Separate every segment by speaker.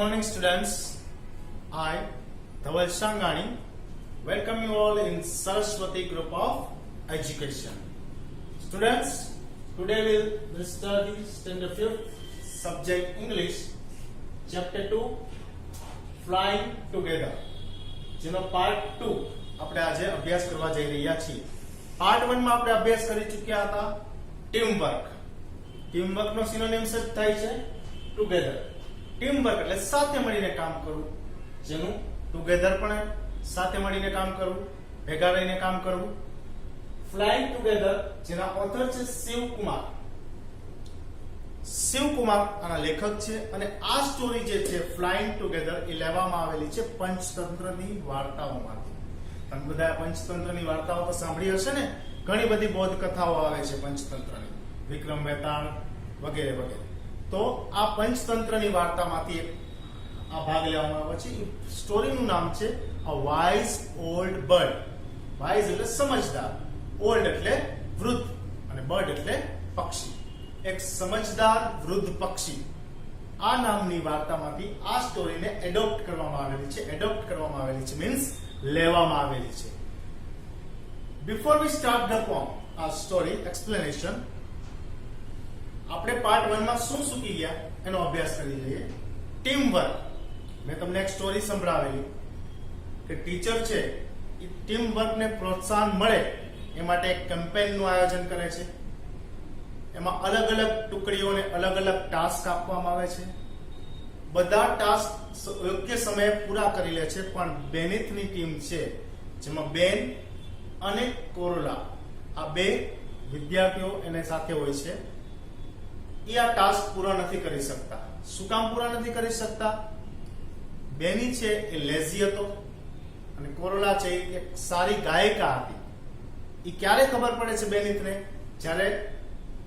Speaker 1: morning, students. I, Dhaval Shangani, welcome you all in Saraswati Group of Education. Students, today we'll study Standard 5th, subject English, Chapter 2, Flying Together. જેનો part 2 આપણે આજે અભ્યાસ કરવા જઈ રહ્યા છીએ. Part 1 માં આપણે અભ્યાસ કરી ચૂક્યા હતા ટીમ વર્ક. ટીમ વર્ક નો સિનોનિમ્સ જ થાય છે ટુગેધર. ટીમ વર્ક એટલે સાથે મળીને કામ કરવું, જેનું ટુગેધર પણ સાથે મળીને કામ કરવું, ભેગા રહીને કામ કરવું. ફ્લાઇંગ ટુગેધર જેના ઓથર છે શિવકુમાર. શિવકુમાર આના લેખક છે અને આ સ્ટોરી જે છે ફ્લાઇંગ ટુગેધર એ લેવામાં આવેલી છે પંચતંત્રની વાર્તાઓમાંથી. તમે બધા પંચતંત્રની વાર્તાઓ તો સાંભળી હશે ને, ઘણી બધી બૌદ્ધ કથાઓ આવે છે પંચતંત્રની, વિક્રમ વેતાળ વગેરે વગેરે. તો આ પંચતંત્રની વાર્તામાંથી આ ભાગ લેવામાં આવે છે. સ્ટોરીનું નામ છે અ વાઇઝ ઓલ્ડ બર્ડ. વાઇઝ એટલે સમજદાર, ઓલ્ડ એટલે વૃદ્ધ અને બર્ડ એટલે પક્ષી. એક સમજદાર વૃદ્ધ પક્ષી આ નામની વાર્તામાંથી આ સ્ટોરીને એડોપ્ટ કરવામાં આવેલી છે. એડોપ્ટ કરવામાં આવેલી છે મીન્સ લેવામાં આવેલી છે. Before we start the poem, આ સ્ટોરી એક્સપ્લેનેશન, આપણે પાર્ટ 1 માં શું શીખી ગયા એનો અભ્યાસ કરી લઈએ. Team work. મેં તમને એક સ્ટોરી સંભળાવેલી કે ટીચર છે એ ટીમ વર્કને પ્રોત્સાહન મળે એ માટે એક કેમ્પેઇનનું આયોજન કરે છે. એમાં અલગ અલગ ટુકડીઓને અલગ અલગ ટાસ્ક આપવામાં આવે છે. બધા ટાસ્ક યોગ્ય સમયે પૂરા કરી લે છે, પણ બેનિથની ટીમ છે જેમાં બેન અને કોરોલા આ બે વિદ્યાર્થીઓ એને સાથે હોય છે, એ આ ટાસ્ક પૂરા નથી કરી શકતા. શું કામ પૂરા નથી કરી શકતા? બેની છે એ લેઝી હતો અને કોરોલા છે એક સારી ગાયિકા હતી. એ ક્યારે ખબર પડે છે બેનિથને? જ્યારે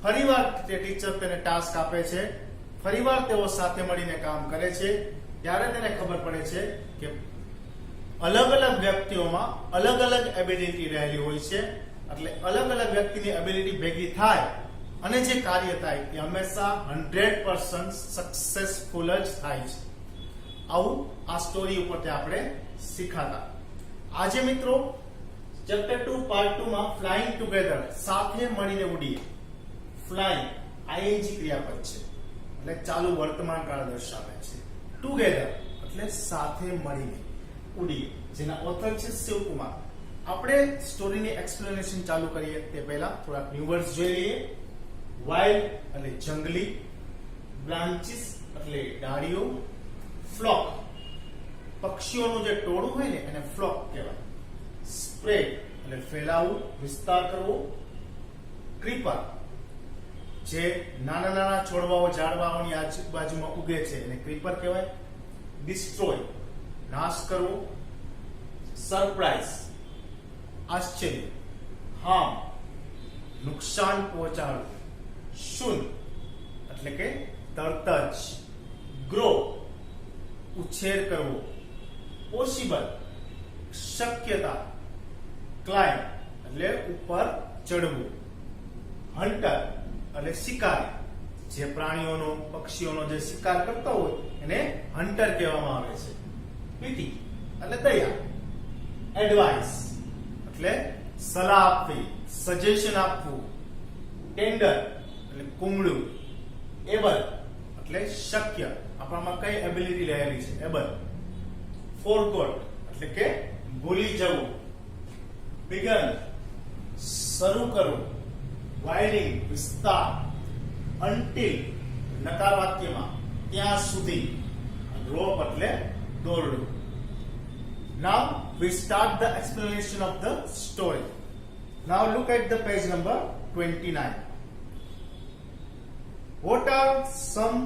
Speaker 1: ફરીવાર તે ટીચર તેને ટાસ્ક આપે છે, ફરીવાર તેઓ સાથે મળીને કામ કરે છે, ત્યારે તેને ખબર પડે છે કે અલગ અલગ વ્યક્તિઓમાં અલગ અલગ એબિલિટી રહેલી હોય છે. એટલે અલગ અલગ વ્યક્તિની એબિલિટી ભેગી થાય અને જે કાર્ય થાય એ હંમેશા 100% સક્સેસફુલ જ થાય છે. આવું આ સ્ટોરી ઉપરથી આપણે શીખાતા. આજે મિત્રો ચેપ્ટર 2 પાર્ટ 2 માં ફ્લાઇંગ ટુગેધર, સાથે મળીને ઉડીએ. ફ્લાઇંગ આઈએનજી ક્રિયાપદ છે એટલે ચાલુ વર્તમાન કાળ દર્શાવે છે. ટુગેધર એટલે સાથે મળીને ઉડીએ, જેના ઓથર છે શિવકુમાર. આપણે સ્ટોરીની એક્સપ્લેનેશન ચાલુ કરીએ તે પહેલા થોડાક ન્યુ વર્ડ્સ જોઈ લઈએ. વાઇલ્ડ એટલે જંગલી, બ્રાન્ચીસ એટલે ડાળીઓ, ફ્લોક પક્ષીઓનું જે ટોળું હોય ને એને ફ્લોક કહેવાય. સ્પ્રેડ એટલે ફેલાવવું, વિસ્તાર કરવો. ક્રીપર જે નાના નાના છોડવાઓ ઝાડવાઓની આજુબાજુમાં ઉગે છે એને ક્રીપર કહેવાય. ડિસ્ટ્રોય નાશ કરવો. સરપ્રાઈઝ આશ્ચર્ય. હાર્મ નુકસાન પહોંચાડવું. શૂન્ય એટલે કે તરત જ. ગ્રો ઉછેર કરવો. પોસિબલ શક્યતા. ક્લાઇમ્બ એટલે ઉપર ચડવું. હન્ટર એટલે શિકારી, જે પ્રાણીઓનો પક્ષીઓનો જે શિકાર કરતા હોય એને હન્ટર કહેવામાં આવે છે. પીટી એટલે દયા. એડવાઇસ એટલે સલાહ આપવી, સજેશન આપવું. ટેન્ડર એટલે કુમળું. એબલ એટલે શક્ય, આપણામાં કઈ એબિલિટી રહેલી છે એબલ. ફોરગોટ એટલે કે ભૂલી જવું. બિગન શરૂ કરવું. વાઇડિંગ વિસ્તાર. અન્ટિલ નકાર વાક્યમાં ત્યાં સુધી. રોપ એટલે દોરડું. Now we start the explanation of the story. Now look at the page number 29. What are some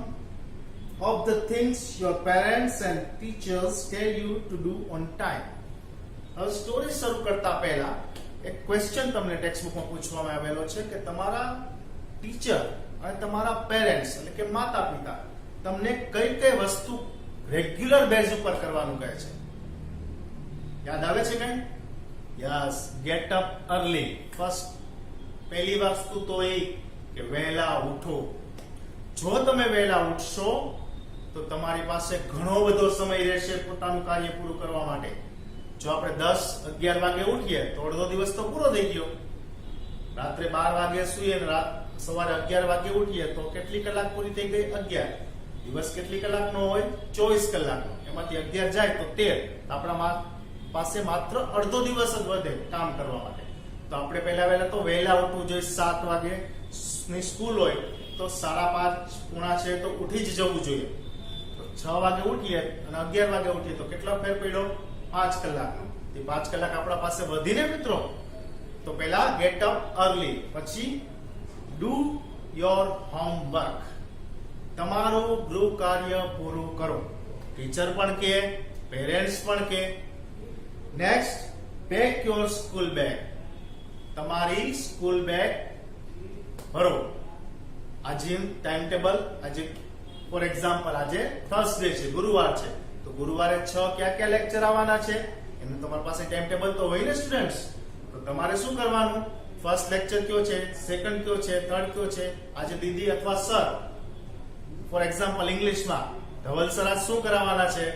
Speaker 1: of the things your parents and teachers tell you to do on time? હવે story શરૂ કરતા પહેલા એક question તમને ટેક્સ્ટબુકમાં પૂછવામાં આવેલો છે કે તમારા ટીચર અને તમારા પેરેન્ટ્સ એટલે કે માતા પિતા તમને કઈ કઈ વસ્તુ રેગ્યુલર બેઝ ઉપર કરવાનું કહે છે? યાદ આવે છે કઈ? Yes, get up early. First પહેલી વસ્તુ તો એ કે વહેલા ઉઠો. જો તમે વહેલા ઉઠશો તો તમારી પાસે ઘણો બધો સમય રહેશે પોતાનું કાર્ય પૂરું કરવા માટે. જો આપણે 10-11 વાગે ઉઠીએ તો અડધો દિવસ તો પૂરો થઈ ગયો. રાત્રે 12 વાગે સૂઈએ અને સવારે 11 વાગે ઉઠીએ તો કેટલી કલાક પૂરી થઈ ગઈ? 11. દિવસ કેટલી કલાકનો હોય? 24 કલાકનો. એમાંથી 11 જાય તો 13. આપણા પાસે માત્ર અડધો દિવસ જ વધે કામ કરવા માટે. તો આપણે પહેલા તો વહેલા ઉઠવું જોઈએ. 7 વાગે ની સ્કૂલ હોય તો 5:30 પોણા 6 તો ઉઠી જ જવું જોઈએ. તો 6 વાગે ઉઠીએ અને 11 વાગે ઉઠીએ તો કેટલો ફેર પડ્યો? 5 કલાકનો. તે 5 કલાક આપણા પાસે વધીને મિત્રો. તો પહેલા ગેટ અપ અર્લી, પછી ડુ યોર હોમવર્ક, તમારું ગૃહ કાર્ય પૂરું કરો. ટીચર પણ કહે, પેરેન્ટ્સ પણ કહે. Next, pack your school bag, તમારી સ્કૂલ બેગ ભરો. આજે ટાઈમ ટેબલ, આજે ફોર એક્ઝામ્પલ આજે થર્સડે છે, ગુરુવાર છે, તો ગુરુવારે 6 ક્યાં લેક્ચર આવવાના છે એનું તમારી પાસે ટાઈમ ટેબલ તો હોય ને સ્ટુડન્ટ્સ. તો તમારે શું કરવાનું? ફર્સ્ટ લેક્ચર કયો છે, સેકન્ડ કયો છે, થર્ડ કયો છે. આજે દીદી અથવા સર ફોર એક્ઝામ્પલ ઇંગ્લિશમાં ધવલ સર આજ શું કરાવવાના છે?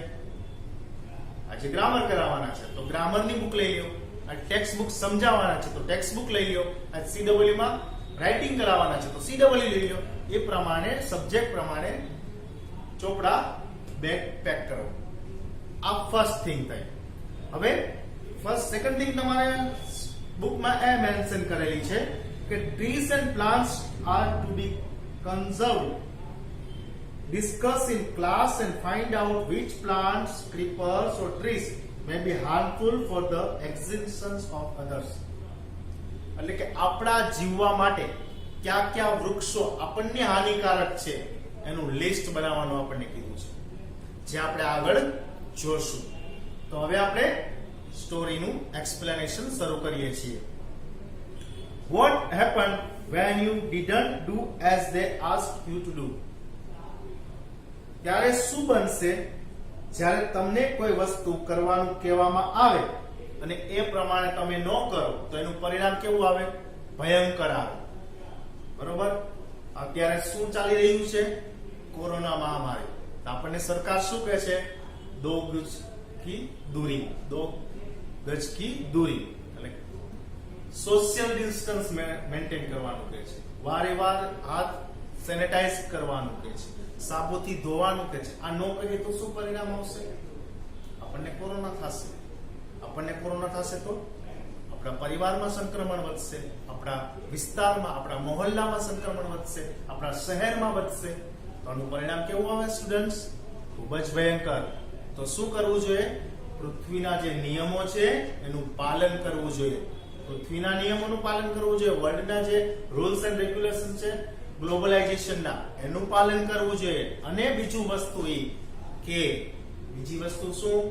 Speaker 1: આજે ગ્રામર કરાવવાના છે, તો ગ્રામરની બુક લઈ લ્યો. આ ટેક્સ્ટ બુક સમજાવવાના છે તો ટેક્સ્ટ બુક લઈ લ્યો. આજ CEE માં રાઇટિંગ કરાવવાના છે તો CEE લઈ લ્યો. એ પ્રમાણે સબ્જેક્ટ પ્રમાણે ચોપડા બેગ પેક કરો. આ ફર્સ્ટ થિંગ થઈ. હવે સેકન્ડ થિંગ તમારે બુકમાં એ મેન્શન કરેલી છે કે trees and plants are to be conserved. Discuss in class and find out which plants, creepers or trees may be harmful for the existence of others. એટલે કે આપણા જીવવા માટે કયા વૃક્ષો આપણને હાનિકારક છે એનું લિસ્ટ બનાવવાનું આપણને કીધું છે, જે આપણે આગળ જોશું. તો હવે આપણે સ્ટોરીનું એક્સપ્લેનેશન શરૂ કરીએ છીએ. What happened when you didn't do as they asked you to do? ત્યારે શું બનશે જ્યારે તમને કોઈ વસ્તુ કરવાનું કહેવામાં આવે અને એ પ્રમાણે તમે ન કરો તો એનું પરિણામ કેવું આવે? ભયંકર આવે. બરોબર? અત્યારે શું ચાલી રહ્યું છે? કોરોના મહામારી. આપણને સરકાર શું કહે છે? 2 ગજ કી દૂરી, 2 ગજ કી દૂરી, એટલે સોશિયલ ડિસ્ટન્સ મેન્ટેન કરવાનું કહે છે. વારે વાર હાથ સેનેટાઇઝ કરવાનું કહે છે, સાબુથી ધોવાનું કહે છે. આ ન કરીએ તો શું પરિણામ આવશે? આપણને કોરોના થશે. આપણને કોરોના થશે તો આપણા પરિવારમાં સંક્રમણ વધશે, આપણા વિસ્તારમાં, આપણા મહોલ્લામાં સંક્રમણ વધશે, આપણા શહેરમાં વધશે. તો આનું પરિણામ કેવું આવે સ્ટુડન્ટ્સ? ખૂબ જ ભયંકર. તો શું કરવું જોઈએ? પૃથ્વીના જે નિયમો છે એનું પાલન કરવું જોઈએ. પૃથ્વીના નિયમોનું પાલન કરવું જોઈએ. વર્લ્ડના જે રૂલ્સ એન્ડ રેગ્યુલેશન છે ગ્લોબલાઇઝેશનના, એનું પાલન કરવું જોઈએ. અને બીજી વસ્તુ શું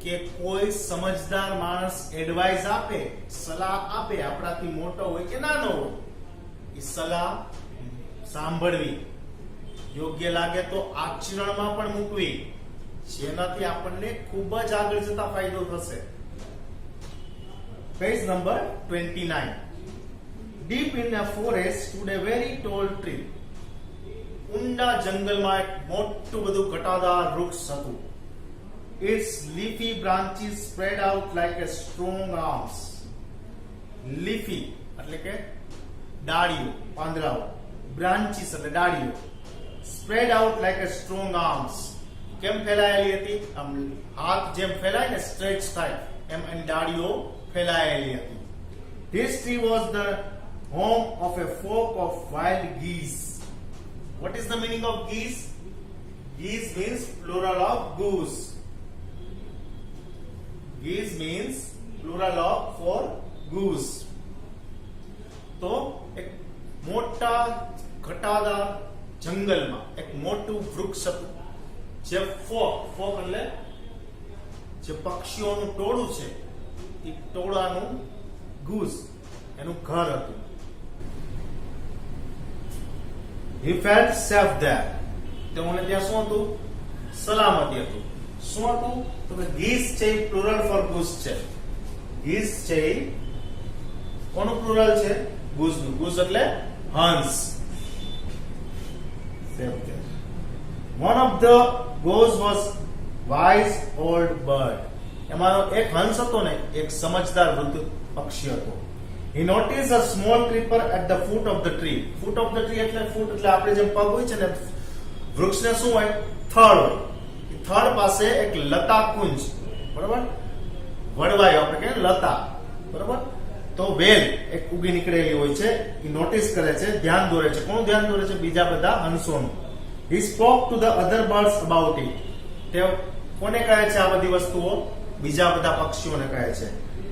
Speaker 1: કે કોઈ સમજદાર માણસ એડવાઇસ આપે, સલાહ આપે, આપણાથી મોટો હોય કે નાનો હોય, એ સલાહ સાંભળવી, યોગ્ય લાગે તો આચરણમાં પણ મૂકવી, જેનાથી આપણને ખૂબ જ આગળ જતા ફાયદો થશે. Page number 29. Deep in a forest stood a very tall tree. ઊંડા જંગલમાં એક મોટું બધું ઘટાદાર વૃક્ષ હતું. Its leafy branches spread out like a strong arms. Leafy એટલે કે ડાળીઓ, પાંદડાઓ. Branches એટલે ડાળીઓ. Spread out like a strong arms. કેમ ફેલાયેલી હતી? આમ હાથ જેમ ફેલાય ને સ્ટ્રેચ થાય એમ એની ડાળીઓ ફેલાયેલી હતી. This tree was the home of a flock of wild geese. What is the meaning of geese? Geese means plural of goose. Geese means plural of for goose. તો એક મોટા ઘટાદાર જંગલમાં એક મોટું વૃક્ષ હતું, જે ફોક એટલે જે પક્ષીઓનું ટોળું છે, એ ટોળાનું ગૂસ એનું ઘર હતું. He felt safe there. તેઓને ત્યાં શું હતું? સલામતી હતું. શું હતું? તો કે geese છે પ્લુરલ ફોર goose છે. geese છે કોનું પ્લુરલ છે? goose નું. goose એટલે હંસ. safe there. One of the goats was wise old bird. એમાં એક હંસ હતો ને, એક સમજદાર વૃદ્ધ પક્ષી હતો. He noticed a small creeper at the foot of the tree. Foot of the tree એટલે foot એટલે આપણે જેમ પગ હોય છે ને, વૃક્ષને શું હોય? થડ હોય. થડ પાસે એક લતા કુંજ, બરાબર, વડવાયો આપણે કહીએ લતા, બરાબર. તો વેલ એક ઉગી નીકળેલી હોય છે. એ નોટિસ કરે છે, ધ્યાન દોરે છે. કોણ ધ્યાન દોરે છે? બીજા બધા હંસોનું. He spoke to the other birds about it. તે કોને કહે છે આ બધી વસ્તુઓ? બીજા બધા પક્ષીઓને કહે છે.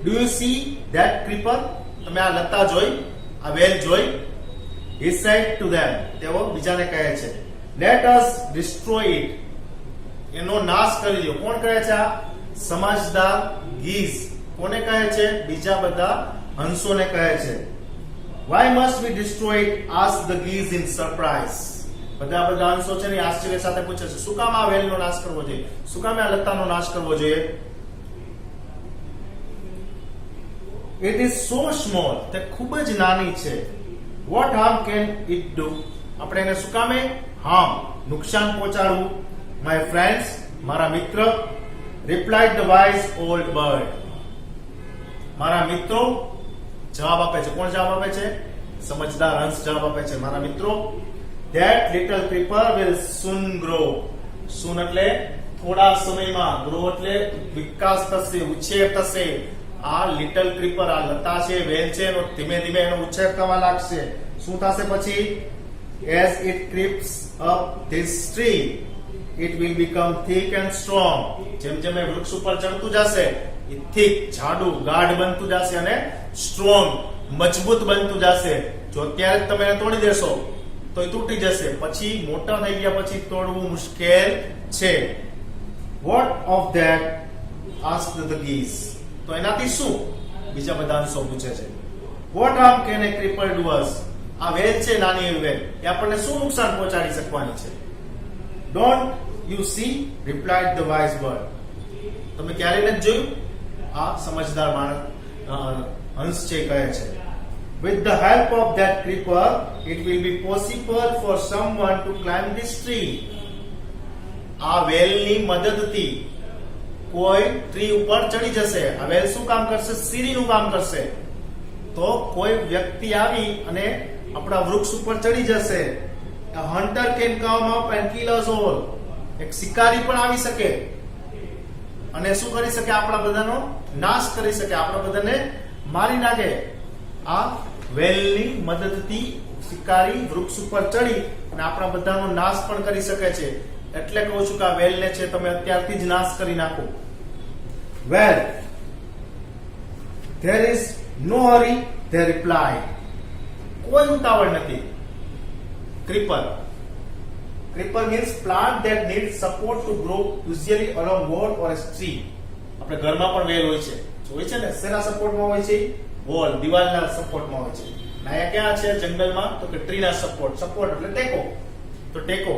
Speaker 1: Do you see that creeper? તમે આ લતા જોઈ, આ વેલ જોઈ? He said to them. તેઓ બીજાને કહે છે, let us destroy it. એનો નાશ કરી દો. કોણ કહે છે? આ સમજદાર ગીઝ. કોને કહે છે? બીજા બધા હંસોને કહે છે. Why must we destroy it? Asked the geese in surprise. બધા હંસો છે ને આશ્ચર્ય સાથે પૂછે છે, શું કામ આ વેલનો નાશ કરવો જોઈએ? શું કામ આ લતાનો નાશ કરવો જોઈએ? It is so small. તે ખૂબ જ નાની છે. What harm can it do? આપણે એને શું કામે harm, નુકસાન પહોંચાડવું? My friends, મારા મિત્ર, replied the wise old bird. મારા મિત્રો જવાબ આપે છે. કોણ જવાબ આપે છે? સમજદાર હંસ જવાબ આપે છે. મારા મિત્રો, that little creeper will soon grow. soon એટલે થોડા સમયમાં, grow એટલે વિકાસ થશે, ઉછેર થશે. આ લિટલ ક્રીપર, આ લતા છે, વેલ છે, એનો ધીમે ધીમે એનો ઉછેર થવા લાગશે. શું થશે પછી? as it creeps up this tree it will become thick and strong. જેમ જેમ એ વૃક્ષ ઉપર ચડતું જશે, એ thick, જાડું, ગાઢ બનતું જશે અને strong, મજબૂત બનતું જશે. જો અત્યારે તમે એને તોડી દેશો તો એ તૂટી જશે. પછી મોટા થઈ ગયા પછી તોડવું મુશ્કેલ છે. what of that? asked the geese. તો એનાથી શું? બીજા બધા હંસો પૂછે છે. what harm can a creeper do us? આ વેલ છે, નાની એવી વેલ, એ આપણને શું નુકસાન પહોંચાડી શકવાની છે? don't you see? replied the wise bird. તમે ક્યારે નથી જોયું? આ સમજદાર માણસ હંસ છે કહે છે. with the help of that creeper it will be possible for someone to climb this tree. આ વેલની મદદથી કોઈ ટ્રી ઉપર ચડી જશે. આ વેલ શું કામ કરશે? સીડીનું કામ કરશે. તો કોઈ વ્યક્તિ આવી અને આપણા વૃક્ષ ઉપર ચડી જશે. a hunter can come up and kill us all. એક શિકારી પણ આવી શકે અને શું કરી શકે? આપણા બધાનો નાશ કરી શકે, આપણા બધાને મારી નાખે. આ વેલની મદદથી શિકારી વૃક્ષ ઉપર ચડી અને આપણા બધાનો નાશ પણ કરી શકે છે. એટલે કહું છું કે આ વેલને છે તમે અત્યારથી જ નાશ કરી નાખો. well, there is no hurry, they replied. કોઈ ઉતાવળ નથી. creeper means plant that needs support to grow, usually along wall or a tree. આપણે ઘરમાં પણ વેલ હોય છે, હોય છે ને, શેના સપોર્ટમાં હોય છે? વોલ, દિવાલના સપોર્ટમાં હોય છે. ના ક્યાં છે? જંગલમાં. તો કે ટ્રીના સપોર્ટ એટલે ટેકો. તો ટેકો,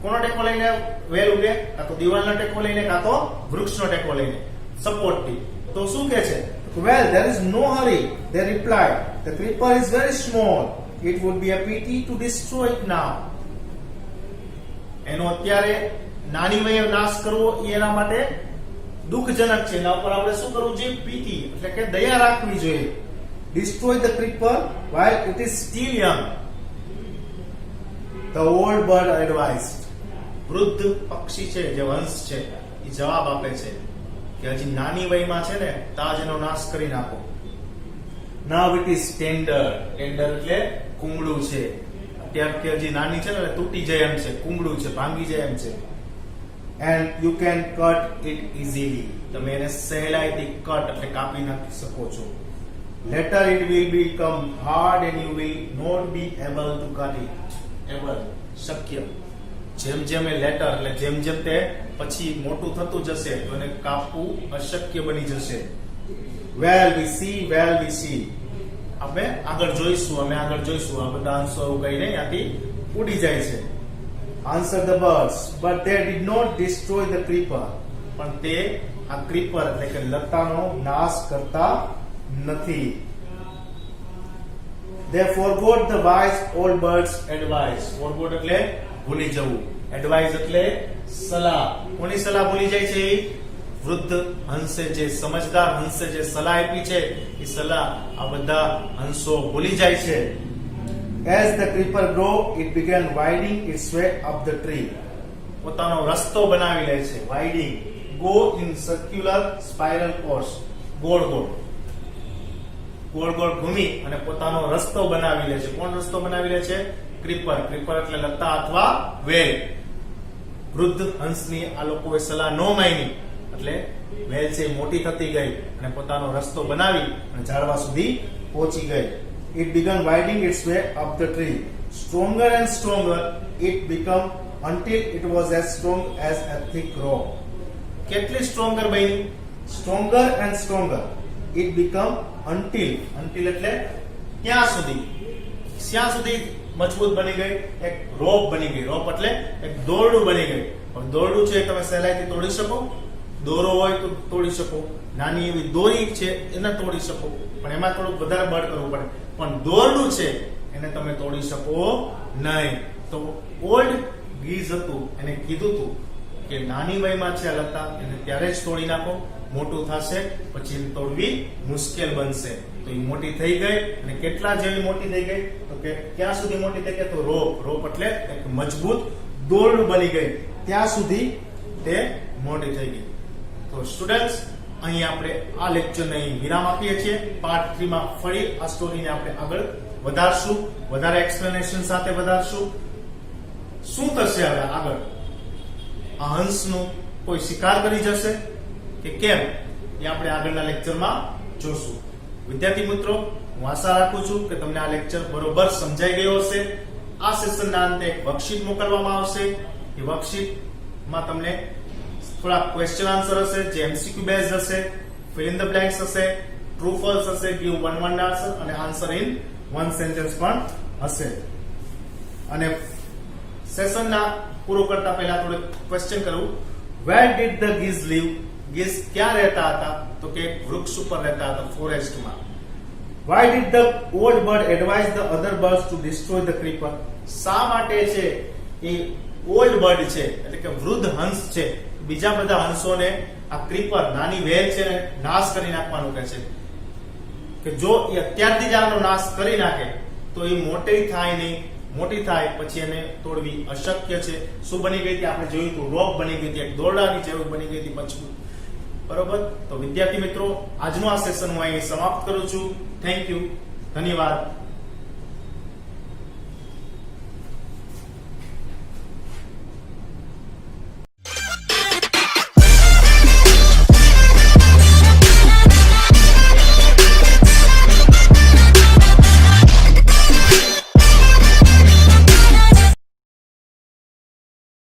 Speaker 1: કોનો ટેકો લઈને વેલ ઉગે? કાં તો દિવાલનો ટેકો લઈને, કાં તો વૃક્ષનો ટેકો લઈને, સપોર્ટથી. તો શું કહે છે? well, there is no hurry, they replied. the creeper is very small, it would be a pity to destroy it now. એનો અત્યારે નાની વયે નાશ કરવો એ એના માટે દુઃખજનક છે. એના ઉપર આપણે શું કરવું જોઈએ? પીટી એટલે કે દયા રાખવી જોઈએ. destroy the creeper while it is still young, the old bird advised. વૃદ્ધ પક્ષી છે, જે વંશ છે, એ જવાબ આપે છે કે હજી નાની વયમાં છે ને, તાજ એનો નાશ કરી નાખો. now it is tender. એટલે કુંગળું છે. અત્યારે કે હજી નાની છે ને, તૂટી જાય એમ છે, કુંગળું છે, ભાંગી જાય એમ છે. and you can cut it easily. તમે એને સહેલાઈથી કટ એટલે કાપી નાખી શકો છો. later it will become hard and you will not be able to cut it. શક્ય. જેમ જેમ એ લેટર એટલે જેમ જેમ તે પછી મોટું થતું જશે તો એને કાપવું અશક્ય બની જશે. well we see. અમે આગળ જોઈશું. આ બધા હંસો એવું કહીને ત્યાંથી ઉડી જાય છે. answer the birds, but they did not destroy the creeper. પણ તે આ ક્રીપર એટલે કે લતાનો નાશ કરતા નથી. they forgot the wise old bird's advice. forgot એટલે ભૂલી જવું. એડવાઇસ એટલે સલાહ. કોની સલાહ ભૂલી જાય છે? વૃદ્ધ હંસે, જે સમજદાર હંસે જે સલાહ આપી છે એ સલાહ આ બધા હંસો ભૂલી જાય છે. As the creeper grew, it began winding its way up the tree. પોતાનો રસ્તો બનાવી લે છે. Winding, go in circular spiral course. ગોળ ગોળ ઘૂમી અને પોતાનો રસ્તો બનાવી લે છે. કોણ રસ્તો બનાવી લે છે? ક્રીપર. ક્રીપર એટલે લતા અથવા વેલ. વૃદ્ધ હંસની આ લોકોએ સલાહ ન માની એટલે વેલ છે મોટી થતી ગઈ અને પોતાનો રસ્તો બનાવી અને ઝાડવા સુધી પહોંચી ગઈ. It began winding its way up the tree. Stronger and stronger it became until it was as strong as a thick rope. કેટલી સ્ટ્રોંગર બની? Stronger and stronger it became until એટલે ક્યાં સુધી? ક્યાં સુધી મજબૂત બની ગઈ? એક રોપ બની ગઈ. રોપ એટલે એક દોરડું બની ગઈ. હવે દોરડું છે તમે સહેલાઈથી તોડી શકો? દોરો હોય તો તોડી શકો. નાની એવી દોરી છે એને તોડી શકો, પણ એમાં થોડુંક વધારે બળ કરવું પડે. પણ દોરડું છે એને તમે તોડી શકો નહીં. તો ઓલ્ડ ગીઝ હતું એને કીધું હતું કે નાની વયમાં છે આ લતા, એને ત્યારે જ તોડી નાખો. મોટું થશે પછી એને તોડવી મુશ્કેલ બનશે. તો એ મોટી થઈ ગઈ અને કેટલા જેવી મોટી થઈ ગઈ? તો કે ક્યાં સુધી મોટી થઈ ગઈ? તો રોપ એટલે એક મજબૂત દોરડું બની ગઈ. ત્યાં સુધી તે મોટી થઈ ગઈ. તો સ્ટુડન્ટ્સ, અહીં આપણે આ લેક્ચરને વિરામ આપીએ છીએ. પાર્ટ 3 માં ફરી આ સ્ટોરીને આપણે આગળ વધારશું, વધારે એક્સપ્લેનેશન સાથે વધારશું. શું થશે હવે આગળ? આ હંસનું કોઈ શિકાર કરી જશે કે કેમ એ આપણે આગળના લેક્ચરમાં જોશું. વિદ્યાર્થી મિત્રો, હું આશા રાખું છું કે તમને આ લેક્ચર બરોબર સમજાઈ ગયો હશે. આ સેશનના અંતે એક વર્કશીટ મોકલવામાં આવશે. એ વર્કશીટમાં તમને થોડા ક્વેશ્ચન આન્સર હશે જે એમસીક્યુ બેઝ હશે, ફિલ ઇન ધ બ્લેન્ક્સ હશે, ટ્રુ ફોલ્સ હશે, ગીવ વન વર્ડ આન્સર અને આન્સર ઇન વન સેન્ટેન્સ પણ હશે. અને સેશનના પૂરો કરતા પહેલા થોડું ક્વેશ્ચન કરું. Where did the geese live? Geese ક્યાં રહેતા હતા? તો કે વૃક્ષ ઉપર રહેતા હતા, ફોરેસ્ટમાં. Why did the old bird advise the other birds to destroy the creeper? શા માટે છે એ ઓલ્ડ બર્ડ છે એટલે કે વૃદ્ધ હંસ છે બીજા બધા હંસોને આ ક્રીપર નાની વેલ છે ને નાશ કરી નાખવાનું કહે છે કે જો એ અત્યારથી જ આનો નાશ કરી નાખે તો એ મોટી થાય નહીં. મોટી થાય પછી એને તોડવી અશક્ય છે. શું બની ગઈ હતી? આપણે જોયું હતું રોપ બની ગઈ હતી, એક દોરડાની જેવું બની ગઈ હતી મજબૂત. બરોબર? તો વિદ્યાર્થી મિત્રો, આજનું આ સેશન હું અહીં સમાપ્ત કરું છું. Thank you. ધન્યવાદ.